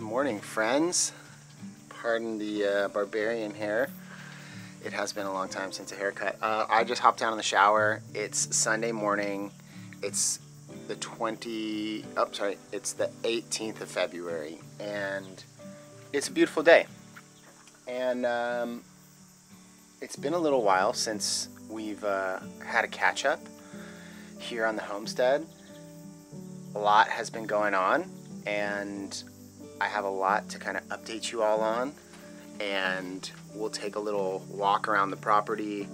Good morning, friends. Pardon the barbarian hair. It has been a long time since a haircut. I just hopped down in the shower. It's Sunday morning. It's the 18th of February, and it's a beautiful day. And it's been a little while since we've had a catch up here on the homestead. A lot has been going on, and I have a lot to kind of update you all on, and we'll take a little walk around the property,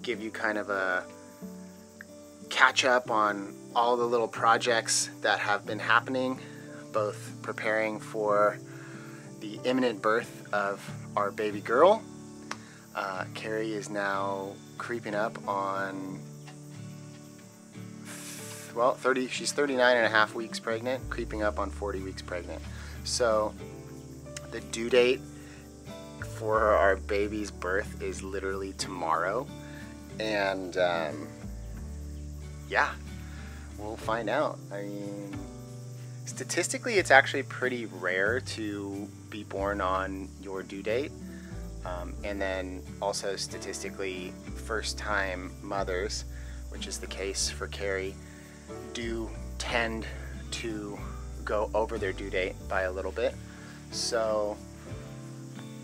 give you kind of a catch up on all the little projects that have been happening, both preparing for the imminent birth of our baby girl. Carrie is now creeping up on, well, she's 39 and a half weeks pregnant, creeping up on 40 weeks pregnant. So the due date for our baby's birth is literally tomorrow. And yeah, we'll find out. I mean, statistically, it's actually pretty rare to be born on your due date. And then also statistically, first-time mothers, which is the case for Carrie, do tend to go over their due date by a little bit. So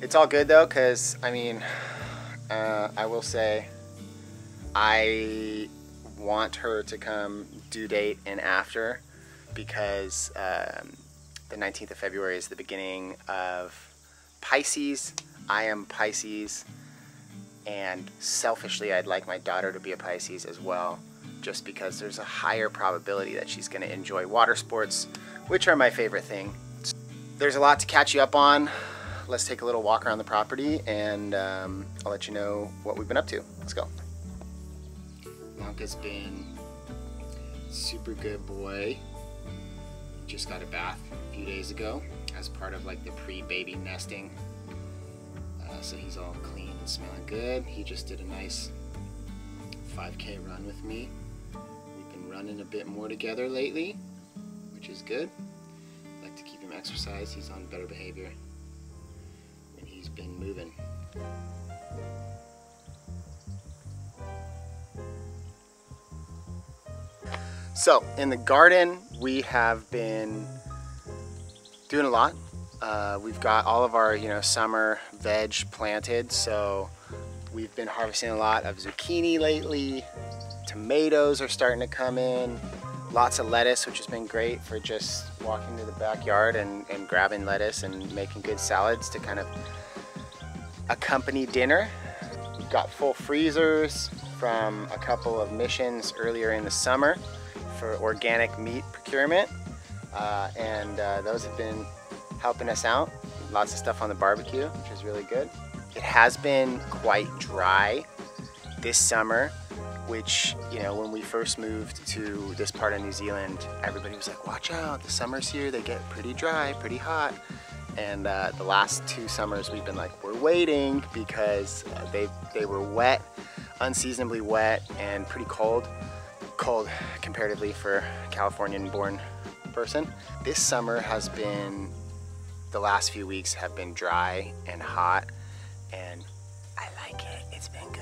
it's all good though, because I mean, I will say I want her to come due date and after, because the 19th of February is the beginning of Pisces. I am Pisces, and selfishly I'd like my daughter to be a Pisces as well, just because there's a higher probability that she's going to enjoy water sports, which are my favorite thing. There's a lot to catch you up on. Let's take a little walk around the property, and I'll let you know what we've been up to. Let's go. Blanca's been super good boy. Just got a bath a few days ago as part of like the pre-baby nesting. So he's all clean and smelling good. He just did a nice 5K run with me. We've been running a bit more together lately, which is good. I like to keep him exercised. He's on better behavior when he's been moving. So in the garden, we have been doing a lot. We've got all of our, summer veg planted, so we've been harvesting a lot of zucchini lately. Tomatoes are starting to come in. Lots of lettuce, which has been great for just walking to the backyard and grabbing lettuce and making good salads to kind of accompany dinner. We've got full freezers from a couple of missions earlier in the summer for organic meat procurement, and those have been helping us out. Lots of stuff on the barbecue, which is really good. It has been quite dry this summer, which, when we first moved to this part of New Zealand, everybody was like, watch out, the summers here, they get pretty dry, pretty hot. And the last 2 summers we've been like, we're waiting, because they were wet, unseasonably wet, and pretty cold. Cold comparatively for a Californian-born person. This summer has been, the last few weeks have been dry and hot, and I like it. It's been good.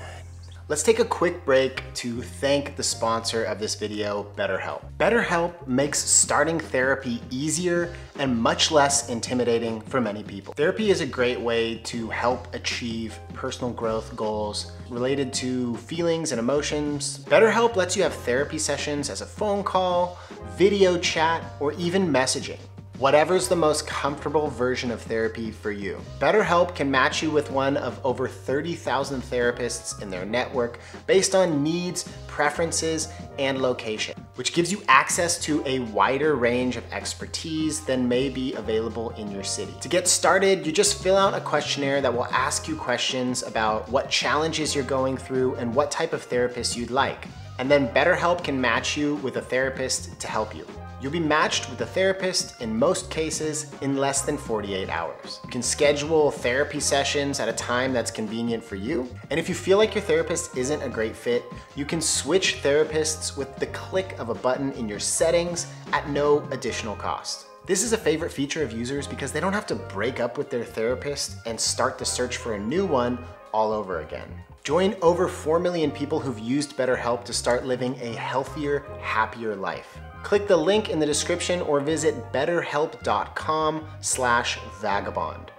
Let's take a quick break to thank the sponsor of this video, BetterHelp. BetterHelp makes starting therapy easier and much less intimidating for many people. Therapy is a great way to help achieve personal growth goals related to feelings and emotions. BetterHelp lets you have therapy sessions as a phone call, video chat, or even messaging. Whatever's the most comfortable version of therapy for you. BetterHelp can match you with one of over 30,000 therapists in their network based on needs, preferences, and location, which gives you access to a wider range of expertise than may be available in your city. To get started, you just fill out a questionnaire that will ask you questions about what challenges you're going through and what type of therapist you'd like. And then BetterHelp can match you with a therapist to help you. You'll be matched with a therapist in most cases in less than 48 hours. You can schedule therapy sessions at a time that's convenient for you. And if you feel like your therapist isn't a great fit, you can switch therapists with the click of a button in your settings at no additional cost. This is a favorite feature of users because they don't have to break up with their therapist and start the search for a new one all over again. Join over 4 million people who've used BetterHelp to start living a healthier, happier life. Click the link in the description or visit betterhelp.com/vagabond.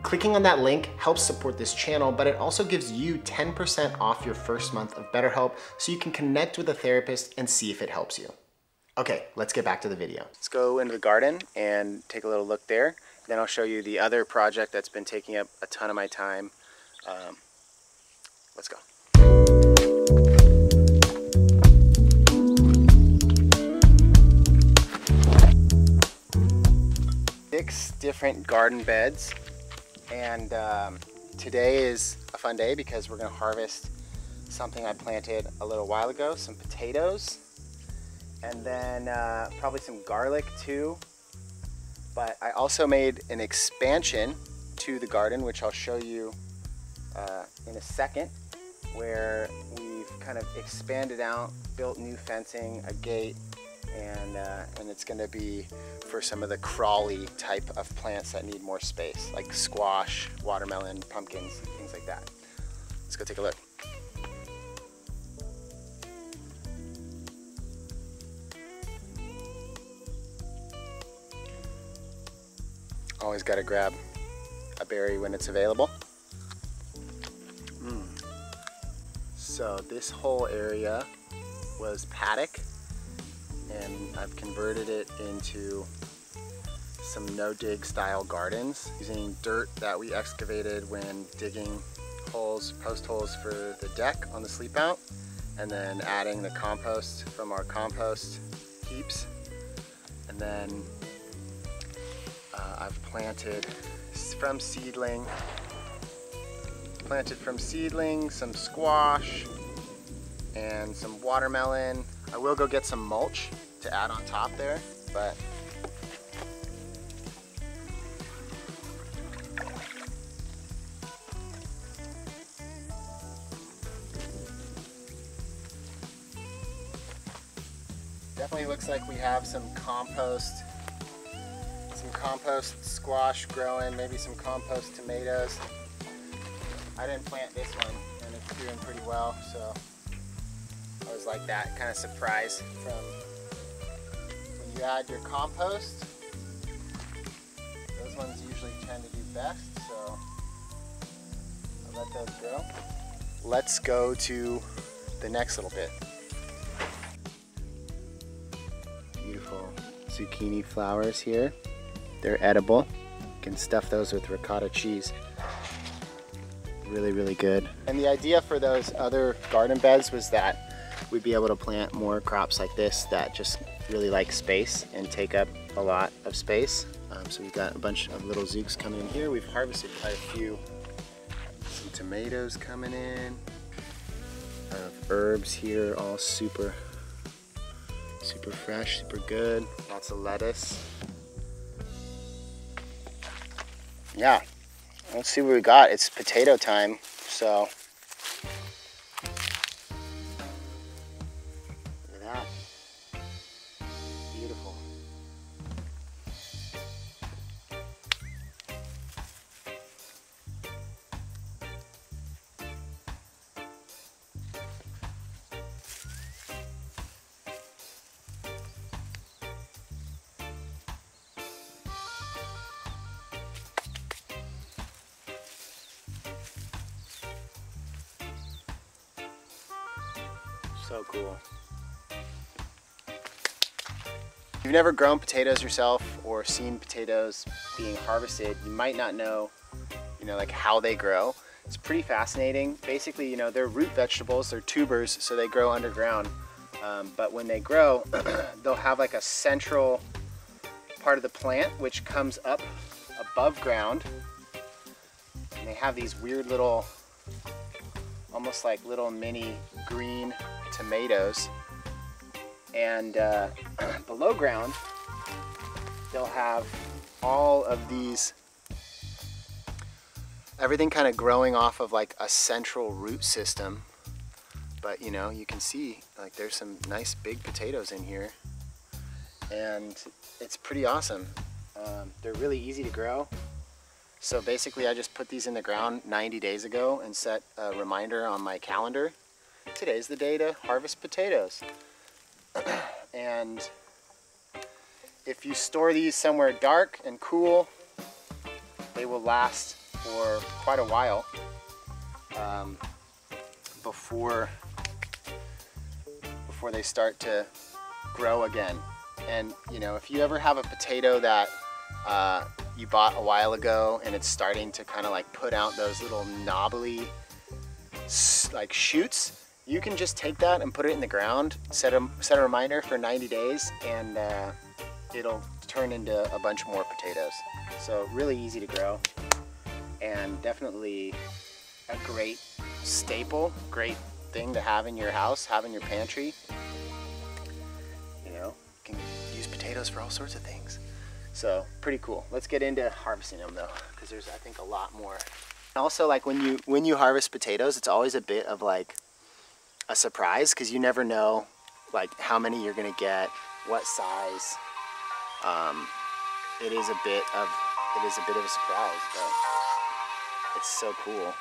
Clicking on that link helps support this channel, but it also gives you 10% off your first month of BetterHelp so you can connect with a therapist and see if it helps you. Okay, let's get back to the video. Let's go into the garden and take a little look there. Then I'll show you the other project that's been taking up a ton of my time. Let's go. 6 different garden beds, and today is a fun day because we're going to harvest something I planted a little while ago, some potatoes, and then probably some garlic too. But I also made an expansion to the garden, which I'll show you in a second, where we've kind of expanded out, built new fencing, a gate, and it's going to be for some of the crawly type of plants that need more space, like squash, watermelon, pumpkins, things like that. Let's go take a look. Always got to grab a berry when it's available. So this whole area was paddock, and I've converted it into some no-dig style gardens using dirt that we excavated when digging holes, post holes for the deck on the sleep out, and then adding the compost from our compost heaps. And then I've planted from seedling some squash and some watermelon. I will go get some mulch to add on top there, but definitely looks like we have some compost squash growing, maybe some compost tomatoes. I didn't plant this one, and it's doing pretty well, so I was like that kind of surprise from when you add your compost. Those ones usually tend to do best, so I'll let those grow. Let's go to the next little bit. Beautiful zucchini flowers here. They're edible. You can stuff those with ricotta cheese. Really, really good. And the idea for those other garden beds was that we'd be able to plant more crops like this that just really like space and take up a lot of space. So we've got a bunch of little zooks coming in here. We've harvested quite a few. Some tomatoes coming in. Herbs here, all super fresh, super good. Lots of lettuce. Yeah. Let's see what we got. It's potato time, so look at that. Beautiful. So cool. If you've never grown potatoes yourself or seen potatoes being harvested, you might not know, like how they grow. It's pretty fascinating. Basically, they're root vegetables, they're tubers, so they grow underground. But when they grow, they'll have like a central part of the plant which comes up above ground. And they have these weird little, almost like little mini green tomatoes, and below ground they'll have all of these, everything kind of growing off of like a central root system. But you can see like there's some nice big potatoes in here, and it's pretty awesome. They're really easy to grow. So basically I just put these in the ground 90 days ago and set a reminder on my calendar. Today's the day to harvest potatoes. And if you store these somewhere dark and cool, they will last for quite a while before they start to grow again. And you know, if you ever have a potato that you bought a while ago and it's starting to kind of like put out those little knobbly like shoots, you can just take that and put it in the ground, set a reminder for 90 days, and it'll turn into a bunch more potatoes. So really easy to grow, and definitely a great staple, great thing to have in your house, have in your pantry. You know, you can use potatoes for all sorts of things. So pretty cool. Let's get into harvesting them though, because there's, I think, a lot more. Also, like when you harvest potatoes, it's always a bit of like a surprise, because you never know like how many you're gonna get, what size. It is a bit of a surprise, but it's so cool.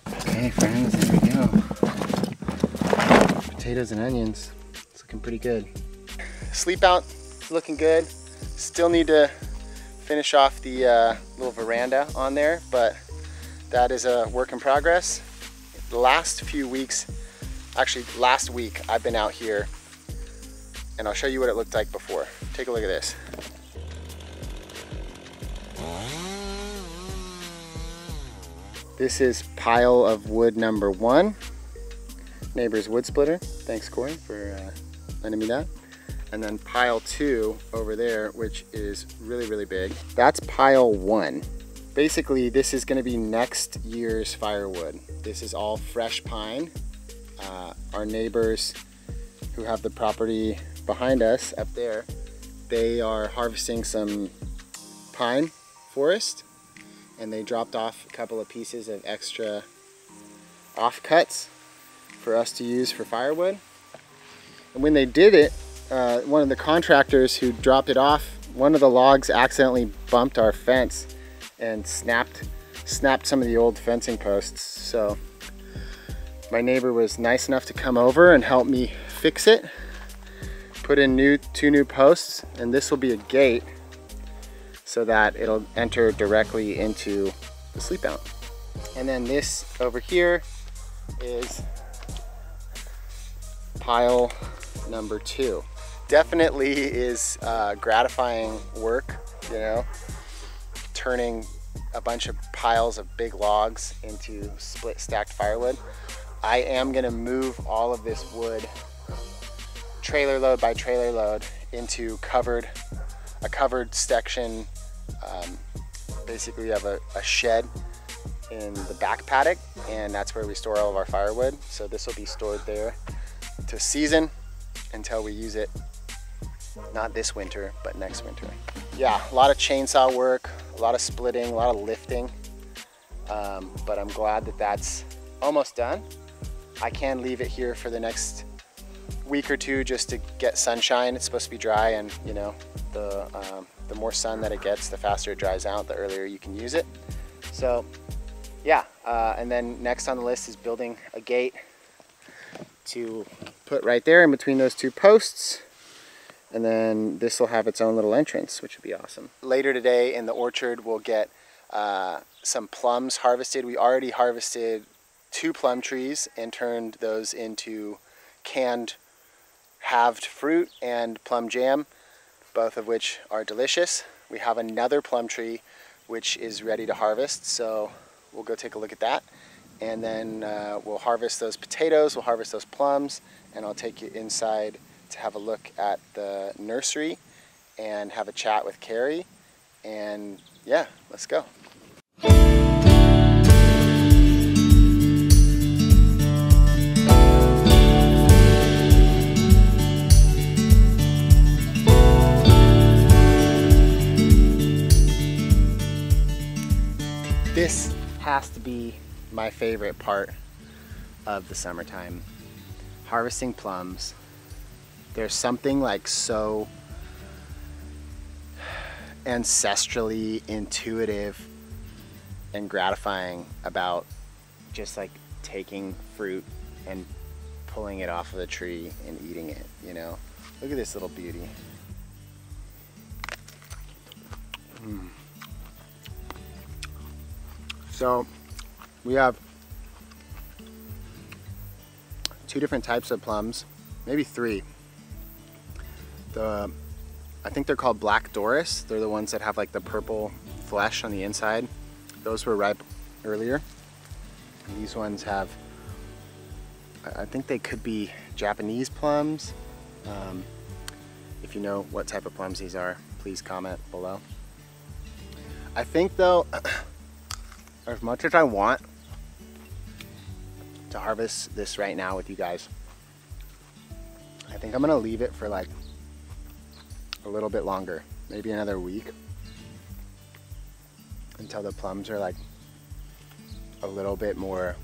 Okay friends, there we go. Potatoes and onions. It's looking pretty good. Sleep out is looking good. Still need to finish off the little veranda on there, but that is a work in progress. The last few weeks, actually last week, I've been out here and I'll show you what it looked like before. Take a look at this. This is pile of wood number 1. Neighbor's wood splitter. Thanks, Corey, for lending me that. And then pile 2 over there, which is really, really big. That's pile 1. Basically, this is gonna be next year's firewood. This is all fresh pine. Our neighbors who have the property behind us up there, they are harvesting some pine forest, and they dropped off a couple of pieces of extra offcuts for us to use for firewood. And when they did it, one of the contractors who dropped it off, one of the logs accidentally bumped our fence and snapped some of the old fencing posts. So my neighbor was nice enough to come over and help me fix it, put in 2 new posts, and this will be a gate so that it'll enter directly into the sleep out. And then this over here is pile number 2. Definitely is gratifying work, you know, turning a bunch of piles of big logs into split stacked firewood. I am gonna move all of this wood trailer load by trailer load into a covered section. Basically we have a shed in the back paddock, and that's where we store all of our firewood. So this will be stored there to season until we use it, not this winter, but next winter. Yeah, a lot of chainsaw work, a lot of splitting, a lot of lifting, but I'm glad that that's almost done. I can leave it here for the next week or 2 just to get sunshine. It's supposed to be dry, and you know, the more sun that it gets, the faster it dries out, the earlier you can use it. So yeah, and then next on the list is building a gate to put right there in between those 2 posts. And then this will have its own little entrance, which would be awesome. Later today in the orchard, we'll get some plums harvested. We already harvested 2 plum trees and turned those into canned halved fruit and plum jam, both of which are delicious. We have another plum tree which is ready to harvest, so we'll go take a look at that. And then we'll harvest those potatoes, we'll harvest those plums, and I'll take you inside to have a look at the nursery and have a chat with Carrie. And yeah, let's go. This has to be my favorite part of the summertime. Harvesting plums. There's something like so ancestrally intuitive and gratifying about just like taking fruit and pulling it off of the tree and eating it, you know? Look at this little beauty. So we have 2 different types of plums, maybe 3. I think they're called Black Doris. They're the ones that have like the purple flesh on the inside. Those were ripe earlier. And these ones have, I think they could be Japanese plums. If you know what type of plums these are, please comment below. I think though, as much as I want to harvest this right now with you guys, I think I'm gonna leave it for like a little bit longer, maybe another week, until the plums are like a little more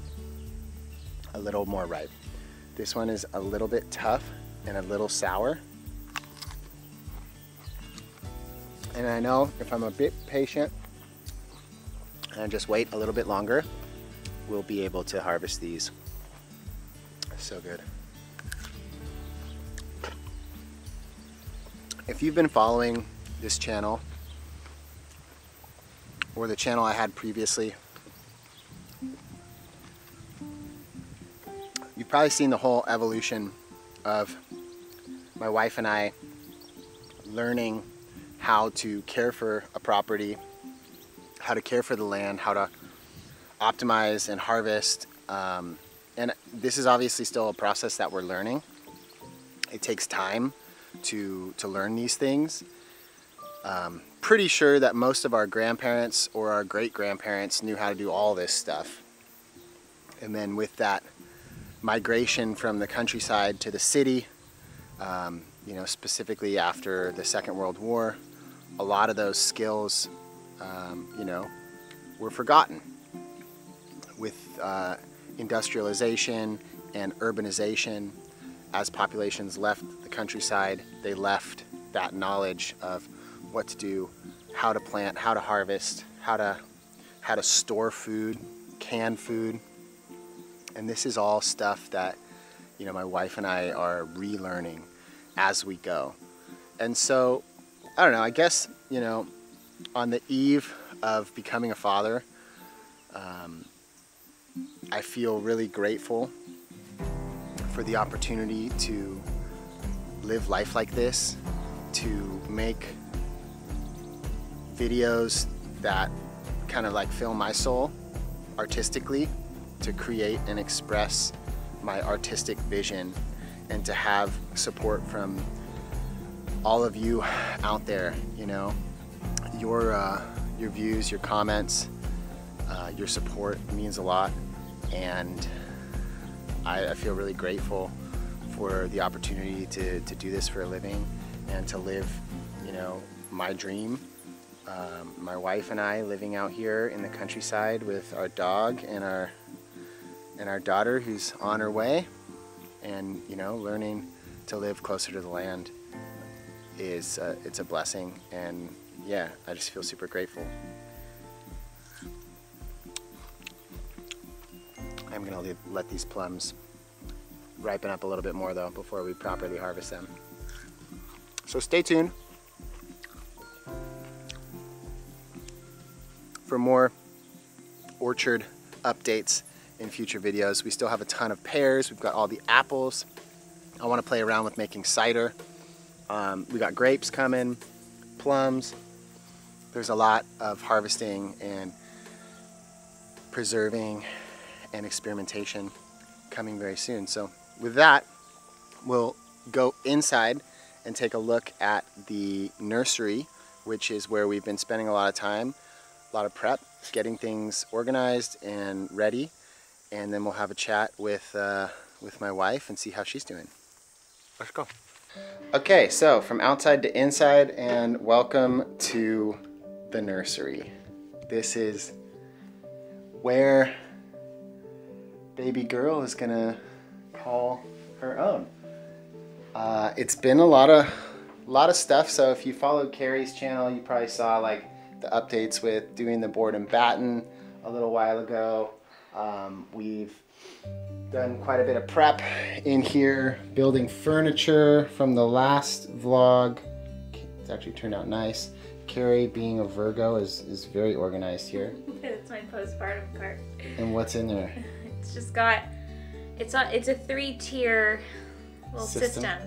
ripe. This one is a little bit tough and a little sour. And I know if I'm a bit patient and just wait a little bit longer, we'll be able to harvest these. So good. If you've been following this channel or the channel I had previously, you've probably seen the whole evolution of my wife and I learning how to care for a property, how to care for the land, how to optimize and harvest. And this is obviously still a process that we're learning. It takes time to learn these things. Pretty sure that most of our grandparents or our great-grandparents knew how to do all this stuff. And then with that migration from the countryside to the city, you know, specifically after the Second World War, a lot of those skills, you know, were forgotten. With industrialization and urbanization, as populations left the countryside, they left that knowledge of what to do, how to plant, how to harvest, how to store food, can food. And this is all stuff that, you know, my wife and I are relearning as we go. And so, I don't know, I guess, you know, on the eve of becoming a father, I feel really grateful for the opportunity to live life like this, to make videos that kind of like fill my soul artistically, to create and express my artistic vision, and to have support from all of you out there. You know, your views, your comments, your support means a lot, and I feel really grateful for the opportunity to do this for a living and to live, you know, my dream. My wife and I living out here in the countryside with our dog and our daughter who's on her way, and, you know, learning to live closer to the land is it's a blessing. And yeah, I just feel super grateful. I'm gonna let these plums ripen up a little bit more though before we properly harvest them. So stay tuned for more orchard updates in future videos. We still have a ton of pears. We've got all the apples. I want to play around with making cider. We got grapes coming, plums. There's a lot of harvesting and preserving and experimentation coming very soon. So with that, we'll go inside and take a look at the nursery, which is where we've been spending a lot of time, a lot of prep, getting things organized and ready, and then we'll have a chat with my wife and see how she's doing. Let's go. Okay, so from outside to inside, and welcome to the nursery. This is where baby girl is gonna call her own. It's been a lot of stuff. So if you followed Carrie's channel, you probably saw like the updates with doing the board and batten a little while ago. We've done quite a bit of prep in here, building furniture from the last vlog. It's actually turned out nice. Carrie, being a Virgo, is very organized here. It's my postpartum cart. And what's in there? It's just got, it's a 3-tier little system.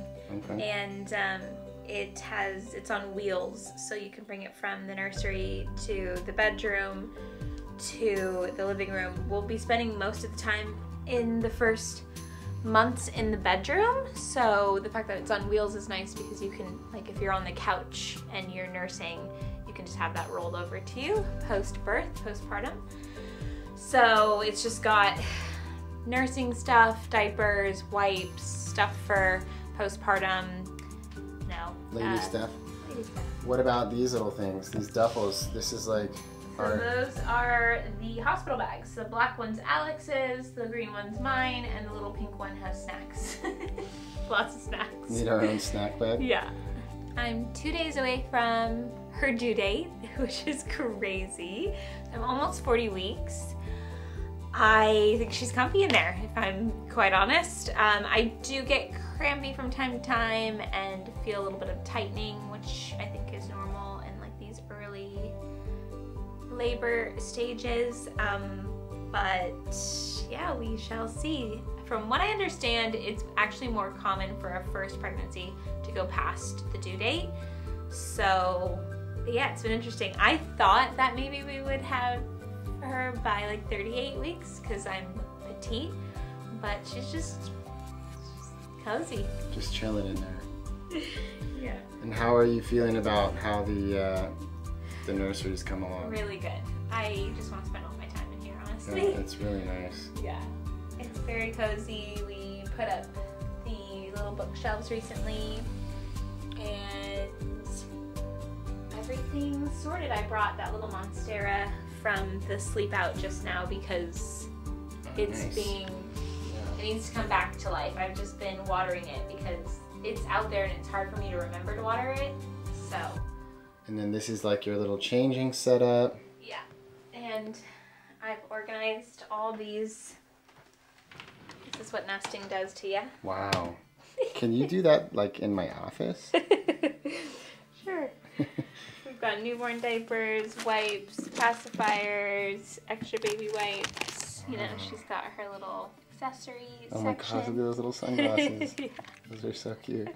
Okay. And it's on wheels, so you can bring it from the nursery to the bedroom to the living room. We'll be spending most of the time in the first months in the bedroom, so the fact that it's on wheels is nice because you can, like, if you're on the couch and you're nursing, you can just have that rolled over to you post-birth, postpartum. So it's just got nursing stuff, diapers, wipes, stuff for postpartum. Lady stuff. Lady stuff. What about these little things? These duffels. This is like So those are the hospital bags. The black one's Alex's, the green one's mine, and the little pink one has snacks. Lots of snacks. Need our own snack bag? Yeah. I'm 2 days away from her due date, which is crazy. I'm almost 40 weeks. I think she's comfy in there, if I'm quite honest. I do get crampy from time to time and feel a little bit of tightening, which I think is normal in like these early labor stages. But yeah, we shall see. From what I understand, it's actually more common for a first pregnancy to go past the due date. So yeah, it's been interesting. I thought that maybe we would have her by like 38 weeks because I'm petite, but she's just cozy. Just chilling in there. Yeah. And how are you feeling about how the nursery's come along? Really good. I just want to spend all my time in here, honestly. Yeah, it's really nice. Yeah. It's very cozy. We put up the little bookshelves recently and everything's sorted. I brought that little monstera from the sleep out just now because it's nice. it needs to come back to life. I've just been watering it because it's out there and it's hard for me to remember to water it, so. And then this is like your little changing setup. Yeah, and I've organized all these. This is what nesting does to you. Wow. Can you do that like in my office? Sure. We've got newborn diapers, wipes, pacifiers, extra baby wipes. You know, she's got her little accessories Oh my gosh, look at those little sunglasses. Yeah. Those are so cute.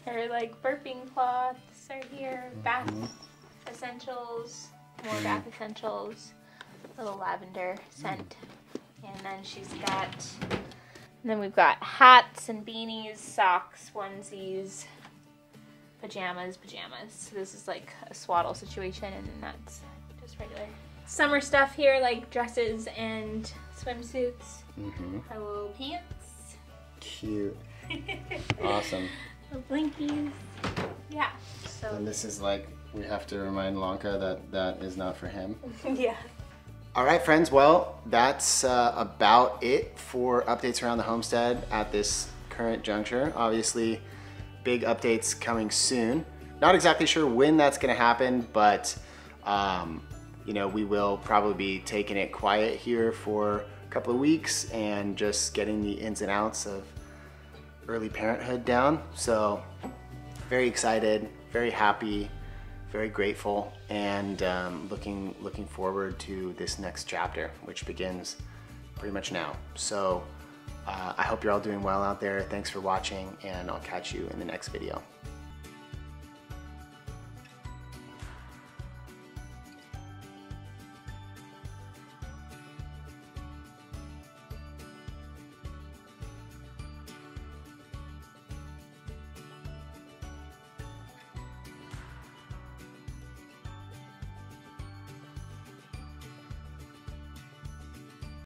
Her like burping cloths are here, bath essentials, more bath essentials, little lavender scent. And then she's got, and then we've got hats and beanies, socks, onesies, pajamas. So this is like a swaddle situation, and then that's just regular summer stuff here, like dresses and swimsuits. Her little pants. Cute. Awesome. Little blinkies. Yeah. So. And this is like, we have to remind Lanka that that is not for him. Yeah. All right, friends. Well, that's about it for updates around the homestead at this current juncture. Obviously, big updates coming soon. Not exactly sure when that's going to happen, but you know, we will probably be taking it quiet here for a couple of weeks and just getting the ins and outs of early parenthood down. So very excited, very happy, very grateful, and looking forward to this next chapter, which begins pretty much now. So I hope you're all doing well out there. Thanks for watching, and I'll catch you in the next video.